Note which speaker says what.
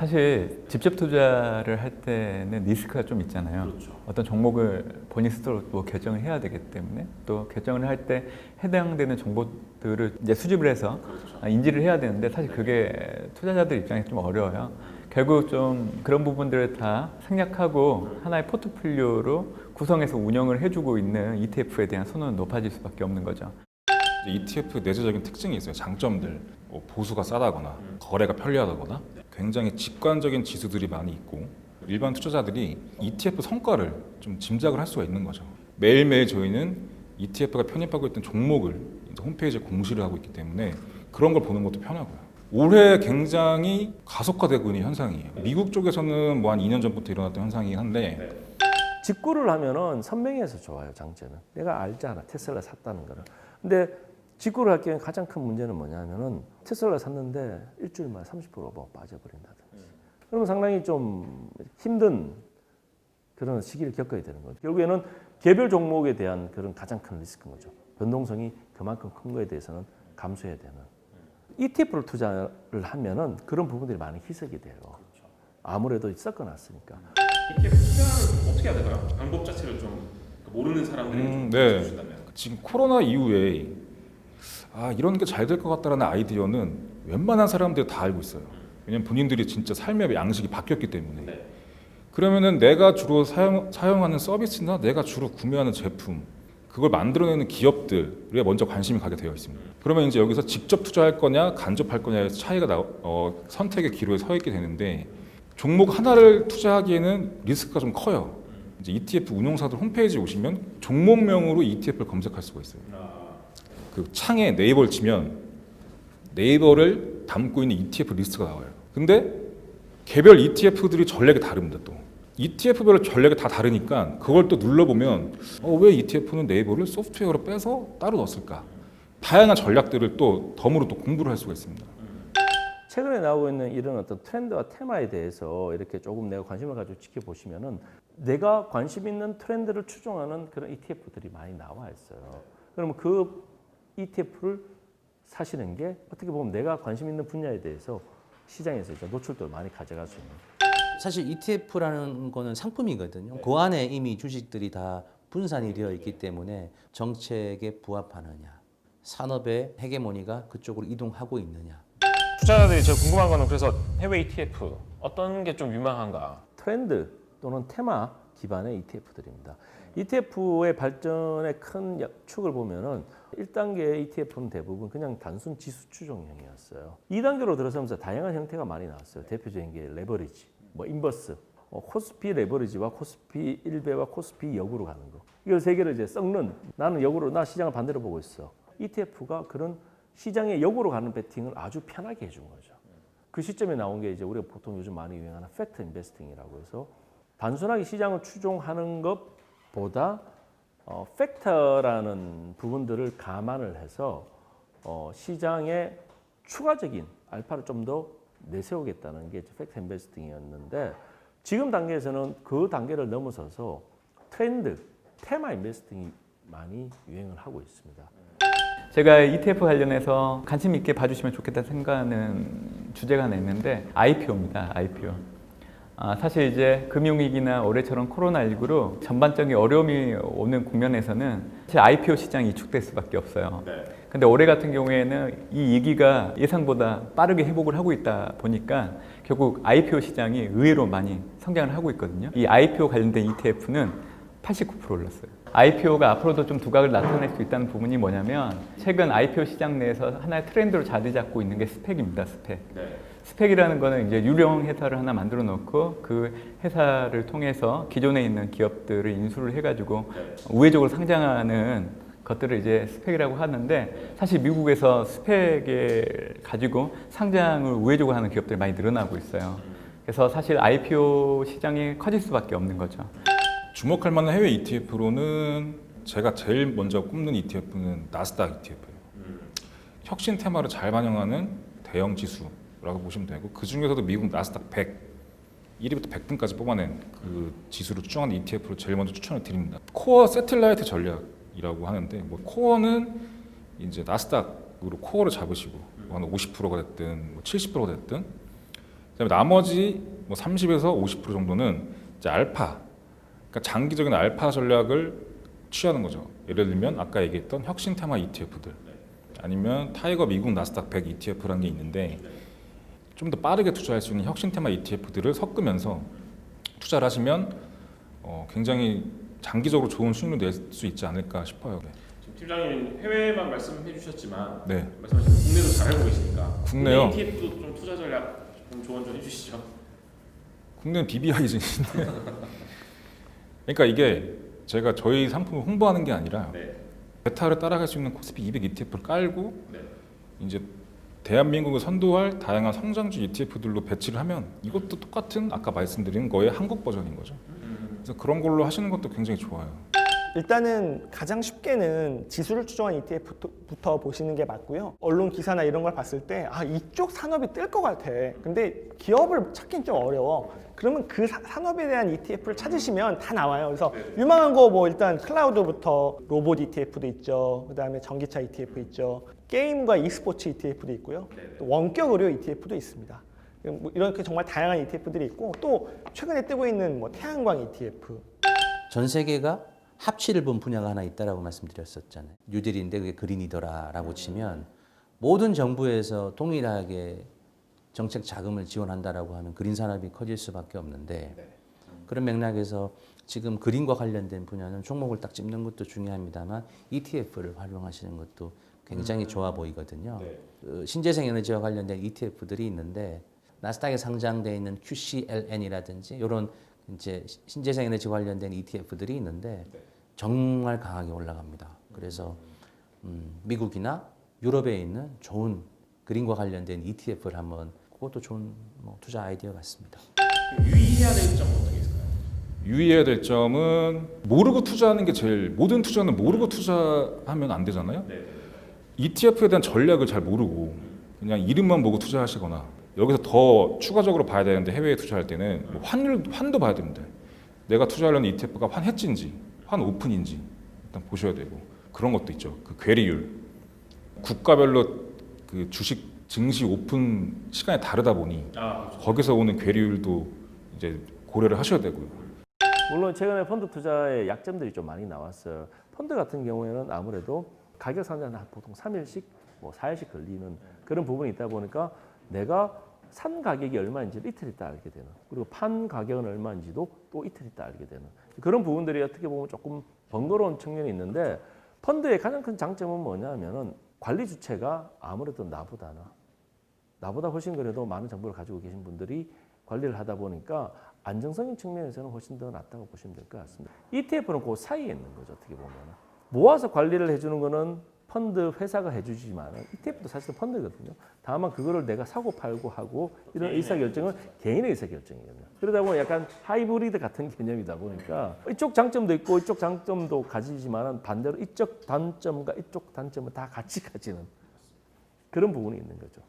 Speaker 1: 사실 직접 투자를 할 때는 리스크가 좀 있잖아요.
Speaker 2: 그렇죠.
Speaker 1: 어떤 종목을 본인 스스로 또 결정을 해야 되기 때문에 또 결정을 할 때 해당되는 정보들을 이제 수집을 해서
Speaker 2: 그렇죠.
Speaker 1: 인지를 해야 되는데 사실 그게 투자자들 입장에서 좀 어려워요. 결국 좀 그런 부분들을 다 생략하고 하나의 포트폴리오로 구성해서 운영을 해주고 있는 ETF에 대한 선호는 높아질 수밖에 없는 거죠.
Speaker 3: ETF 내재적인 특징이 있어요. 장점들, 뭐 보수가 싸다거나 거래가 편리하다거나 굉장히 직관적인 지수들이 많이 있고 일반 투자자들이 ETF 성과를 좀 짐작을 할 수가 있는 거죠. 매일매일 저희는 ETF가 편입하고 있던 종목을 이제 홈페이지에 공시를 하고 있기 때문에 그런 걸 보는 것도 편하고요. 올해 굉장히 가속화되고 있는 현상이에요. 미국 쪽에서는 뭐 한 2년 전부터 일어났던 현상이긴 한데
Speaker 2: 직구를 하면은 선명해서 좋아요. 장점은 내가 알잖아 테슬라 샀다는 거를. 근데 직구를 할 경우 가장 큰 문제는 뭐냐면은 테슬라 샀는데 일주일 만에 30%뭐 빠져버린다든지. 그러면 상당히 좀 힘든 그런 시기를 겪어야 되는 거죠. 결국에는 개별 종목에 대한 그런 가장 큰 리스크인 거죠. 변동성이 그만큼 큰 거에 대해서는 감수해야 되는. ETF를 투자를 하면은 그런 부분들이 많이 희석이 돼요. 아무래도 섞어놨으니까.
Speaker 4: ETF 투자를 어떻게 해야 될까요? 방법 자체를 좀 모르는 사람들이 좀
Speaker 3: 네.
Speaker 4: 주신다면.
Speaker 3: 지금 코로나 이후에 이런 게 잘 될 것 같다라는 아이디어는 웬만한 사람들이 다 알고 있어요. 왜냐면 본인들이 진짜 삶의 양식이 바뀌었기 때문에.
Speaker 4: 네.
Speaker 3: 그러면은 내가 주로 사용하는 서비스나 내가 주로 구매하는 제품 그걸 만들어내는 기업들에 먼저 관심이 가게 되어 있습니다. 그러면 이제 여기서 직접 투자할 거냐 간접할 거냐의 차이가 선택의 기로에 서 있게 되는데 종목 하나를 투자하기에는 리스크가 좀 커요. 이제 ETF 운용사들 홈페이지에 오시면 종목명으로 ETF를 검색할 수가 있어요. 그 창에 네이버를 치면 네이버를 담고 있는 ETF 리스트가 나와요. 근데 개별 ETF들이 전략이 다릅니다. 또 ETF별로 전략이 다 다르니까 그걸 또 눌러보면 왜 ETF는 네이버를 소프트웨어로 빼서 따로 넣었을까? 다양한 전략들을 또 덤으로 또 공부를 할 수가 있습니다.
Speaker 2: 최근에 나오고 있는 이런 어떤 트렌드와 테마에 대해서 이렇게 조금 내가 관심을 가지고 지켜보시면은 내가 관심 있는 트렌드를 추종하는 그런 ETF들이 많이 나와 있어요. 그러면 그 ETF를 사시는 게 어떻게 보면 내가 관심 있는 분야에 대해서 시장에서 이제 노출도를 많이 가져갈 수 있는.
Speaker 5: 사실 ETF라는 거는 상품이거든요. 그 안에 이미 주식들이 다 분산이 되어 있기 때문에 정책에 부합하느냐, 산업의 헤게모니가 그쪽으로 이동하고 있느냐.
Speaker 4: 투자자들이 제일 궁금한 거는 그래서 해외 ETF 어떤 게 좀 유망한가?
Speaker 2: 트렌드 또는 테마 기반의 ETF들입니다. ETF의 발전의 큰 축을 보면은 1단계 ETF는 대부분 그냥 단순 지수 추종형이었어요. 2단계로 들어서면서 다양한 형태가 많이 나왔어요. 대표적인 게 레버리지, 뭐 인버스, 코스피 레버리지와 코스피 1배와 코스피 역으로 가는 거. 이걸 세 개를 이제 섞는 나는 역으로 나 시장을 반대로 보고 있어. ETF가 그런 시장의 역으로 가는 베팅을 아주 편하게 해준 거죠. 그 시점에 나온 게 이제 우리가 보통 요즘 많이 유행하는 팩트 인베스팅이라고 해서 단순하게 시장을 추종하는 것보다 팩터라는 부분들을 감안을 해서 시장의 추가적인 알파를 좀 더 내세우겠다는 게 팩트 인베스팅이었는데 지금 단계에서는 그 단계를 넘어서서 트렌드, 테마 인베스팅이 많이 유행을 하고 있습니다.
Speaker 1: 제가 ETF 관련해서 관심 있게 봐주시면 좋겠다 생각하는 주제가 하나 있는데 IPO입니다. IPO. 사실 이제 금융위기나 올해처럼 코로나19로 전반적인 어려움이 오는 국면에서는 사실 IPO 시장이 위축될 수밖에 없어요. 근데 올해 같은 경우에는 이 위기가 예상보다 빠르게 회복을 하고 있다 보니까 결국 IPO 시장이 의외로 많이 성장을 하고 있거든요. 이 IPO 관련된 ETF는 89% 올랐어요. IPO가 앞으로도 좀 두각을 나타낼 수 있다는 부분이 뭐냐면 최근 IPO 시장 내에서 하나의 트렌드로 자리 잡고 있는 게 스펙입니다. 스펙. 스펙이라는 거는 이제 유령 회사를 하나 만들어 놓고 그 회사를 통해서 기존에 있는 기업들을 인수를 해가지고 우회적으로 상장하는 것들을 이제 스펙이라고 하는데 사실 미국에서 스펙을 가지고 상장을 우회적으로 하는 기업들이 많이 늘어나고 있어요. 그래서 사실 IPO 시장이 커질 수밖에 없는 거죠.
Speaker 3: 주목할 만한 해외 ETF로는 제가 제일 먼저 꼽는 ETF는 나스닥 ETF예요. 혁신 테마를 잘 반영하는 대형 지수라고 보시면 되고 그 중에서도 미국 나스닥 100, 1위부터 100등까지 뽑아낸 그 지수를 추정하는 ETF를 제일 먼저 추천을 드립니다. 코어 세틀라이트 전략이라고 하는데 뭐 코어는 이제 나스닥으로 코어를 잡으시고 한 50%가 됐든 뭐 70%가 됐든 그다음에 나머지 뭐 30에서 50% 정도는 이제 알파, 그러니까 장기적인 알파 전략을 취하는 거죠. 예를 들면 아까 얘기했던 혁신 테마 ETF들, 아니면 타이거 미국 나스닥 100 ETF라는 게 있는데 좀 더 빠르게 투자할 수 있는 혁신 테마 ETF들을 섞으면서 투자를 하시면 굉장히 장기적으로 좋은 수익률을 낼 수 있지 않을까 싶어요. 네.
Speaker 4: 지금 팀장님 해외만 말씀해 주셨지만
Speaker 3: 네.
Speaker 4: 말씀하신 국내도 잘 알고 계시니까
Speaker 3: 국내요?
Speaker 4: 국내 ETF도 좀 투자 전략 좀 조언 좀 해주시죠.
Speaker 3: 국내는 BBI지. 그러니까 이게 제가 저희 상품을 홍보하는 게 아니라
Speaker 4: 네.
Speaker 3: 베타를 따라갈 수 있는 코스피 200 ETF를 깔고
Speaker 4: 네.
Speaker 3: 이제 대한민국을 선도할 다양한 성장주 ETF들로 배치를 하면 이것도 똑같은 아까 말씀드린 거의 한국 버전인 거죠. 그래서 그런 걸로 하시는 것도 굉장히 좋아요.
Speaker 6: 일단은 가장 쉽게는 지수를 추종한 ETF부터 보시는 게 맞고요. 언론 기사나 이런 걸 봤을 때 이쪽 산업이 뜰 것 같아. 근데 기업을 찾긴 좀 어려워. 그러면 그 산업에 대한 ETF를 찾으시면 다 나와요. 그래서 유망한 거 뭐 일단 클라우드부터 로봇 ETF도 있죠. 그다음에 전기차 ETF 있죠. 게임과 e스포츠 ETF도 있고요. 또 원격 의료 ETF도 있습니다. 뭐 이렇게 정말 다양한 ETF들이 있고 또 최근에 뜨고 있는 뭐 태양광 ETF.
Speaker 5: 전 세계가 합치를 본 분야가 하나 있다라고 말씀드렸었잖아요. 뉴딜인데 그게 그린이더라라고 치면 모든 정부에서 동일하게 정책 자금을 지원한다라고 하면 그린 산업이 커질 수밖에 없는데 그런 맥락에서 지금 그린과 관련된 분야는 종목을 딱 찝는 것도 중요합니다만 ETF를 활용하시는 것도 굉장히 좋아 보이거든요. 신재생 에너지와 관련된 ETF들이 있는데 나스닥에 상장되어 있는 QCLN이라든지 이런 이제 신재생 에너지 관련된 ETF들이 있는데 정말 강하게 올라갑니다. 그래서 미국이나 유럽에 있는 좋은 그린과 관련된 ETF를 한번 그것도 좋은 투자 아이디어 같습니다.
Speaker 4: 유의해야 될 점 어떻게 있을까요?
Speaker 3: 유의해야 될 점은 모르고 투자하는 게 제일 모든 투자는 모르고 투자하면 안 되잖아요. ETF에 대한 전략을 잘 모르고 그냥 이름만 보고 투자하시거나 여기서 더 추가적으로 봐야 되는데 해외에 투자할 때는 뭐 환도 봐야 됩니다. 내가 투자하려는 ETF가 환 해지인지 환 오픈인지 일단 보셔야 되고 그런 것도 있죠. 그 괴리율 국가별로 그 주식 증시 오픈 시간이 다르다 보니 거기서 오는 괴리율도 이제 고려를 하셔야 되고요.
Speaker 2: 물론 최근에 펀드 투자의 약점들이 좀 많이 나왔어요. 펀드 같은 경우에는 아무래도 가격 상장은 보통 3일씩 뭐 4일씩 걸리는 그런 부분이 있다 보니까 내가 산 가격이 얼마인지를 이틀 있다 알게 되는, 그리고 판 가격은 얼마인지도 또 이틀 있다 알게 되는 그런 부분들이 어떻게 보면 조금 번거로운 측면이 있는데 펀드의 가장 큰 장점은 뭐냐면은 관리 주체가 아무래도 나보다 훨씬 그래도 많은 정보를 가지고 계신 분들이 관리를 하다 보니까 안정성인 측면에서는 훨씬 더 낫다고 보시면 될 것 같습니다. ETF는 그 사이에 있는 거죠. 어떻게 보면 모아서 관리를 해주는 거는 펀드 회사가 해주지만 ETF도 사실 펀드거든요. 다만 그거를 내가 사고 팔고 하고 이런 의사결정은 개인의 의사결정이거든요. 그러다 보면 약간 하이브리드 같은 개념이다 보니까 이쪽 장점도 있고 이쪽 장점도 가지지만 반대로 이쪽 단점과 이쪽 단점은 다 같이 가지는 그런 부분이 있는 거죠.